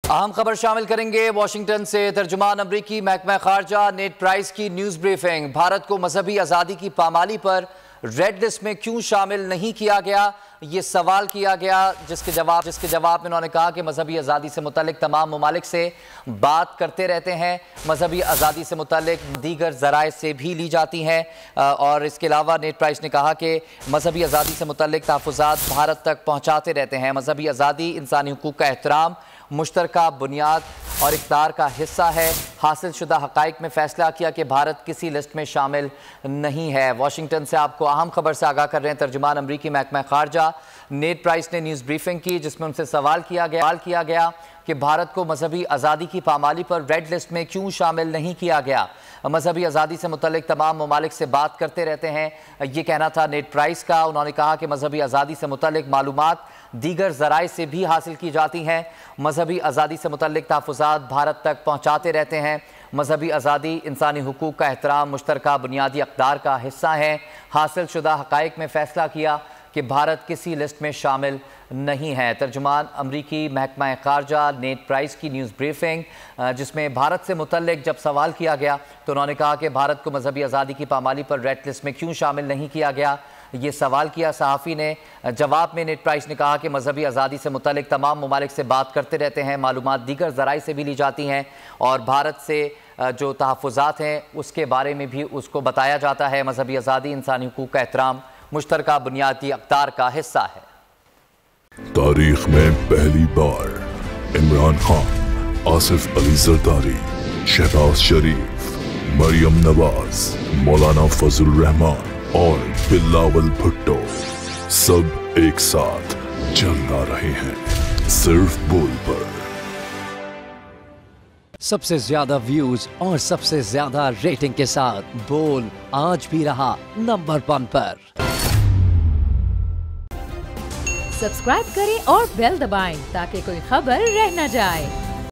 अहम खबर शामिल करेंगे वाशिंगटन से। तर्जुमान अमरीकी महकमा खारजा नेड प्राइस की न्यूज़ ब्रीफिंग। भारत को मजहबी आज़ादी की पामाली पर रेड लिस्ट में क्यों शामिल नहीं किया गया, ये सवाल किया गया, जिसके जवाब में उन्होंने कहा कि मजहबी आज़ादी से मुतल्लिक तमाम ममालिक से बात करते रहते हैं। मजहबी आज़ादी से मुतल्लिक दीगर ज़राए से भी ली जाती हैं। और इसके अलावा नेड प्राइस ने कहा कि मजहबी आज़ादी से मुतल्लिक तहफ़्फ़ुज़ात भारत तक पहुँचाते रहते हैं। मजहबी आज़ादी इंसानी हुकूक का एहतराम मुश्तरका बुनियाद और इक़्तिदार का हिस्सा है। हासिल शुदा हक़ाइक़ में फ़ैसला किया कि भारत किसी लिस्ट में शामिल नहीं है। वाशिंगटन से आपको अहम खबर से आगाह कर रहे हैं तर्जुमान अमरीकी महकमा खारजा नेड प्राइस ने न्यूज़ ब्रीफिंग की, जिसमें उनसे सवाल किया गया कि भारत को मजहबी आज़ादी की पामाली पर रेड लिस्ट में क्यों शामिल नहीं किया गया। मजहबी आज़ादी से मुतल्लिक तमाम ममालिक से बात करते रहते हैं, ये कहना था नेड प्राइस का। उन्होंने कहा कि मजहबी आज़ादी से मुतल्लिक मालूमात दीगर ज़राए से भी हासिल की जाती हैं। मजहबी आज़ादी से मुतल्लिक तहफ़्फ़ुज़ात भारत तक पहुँचाते रहते हैं। मजहबी आज़ादी इंसानी हुकूक का एहतराम मुश्तरका बुनियादी इक़्तिदार का हिस्सा है। हासिल शुदा हक़ाइक़ में फ़ैसला किया कि भारत किसी लिस्ट में शामिल नहीं है। तर्जुमान अमरीकी महकमा खारजा नेड प्राइस की न्यूज़ ब्रीफिंग, जिसमें भारत से मुतल्लिक जब सवाल किया गया तो उन्होंने कहा कि भारत को मजहबी आज़ादी की पामाली पर रेड लिस्ट में क्यों शामिल नहीं किया गया, ये सवाल किया सहाफ़ी ने। जवाब में नेड प्राइस ने कहा कि मजहबी आज़ादी से मुतल्लिक तमाम ममालिक से बात करते रहते हैं। मालूमात दीगर ज़राए से भी ली जाती हैं और भारत से जो तहफ़्फ़ुज़ात हैं उसके बारे में भी उसको बताया जाता है। मजहबी आज़ादी इंसानी हुकूक का एहतराम मुश्तरका बुनियादी इक़्तिदार का हिस्सा है। तारीख में पहली बार इमरान खान, आसिफ अली जरदारी, शहबाज शरीफ, मरियम नवाज, मौलाना फजल रहमान और बिलावल भुट्टो सब एक साथ जल आ रहे हैं सिर्फ बोल पर। सबसे ज्यादा व्यूज और सबसे ज्यादा रेटिंग के साथ बोल आज भी रहा नंबर 1 पर। सब्सक्राइब करें और बेल दबाएं ताकि कोई खबर रह न जाए।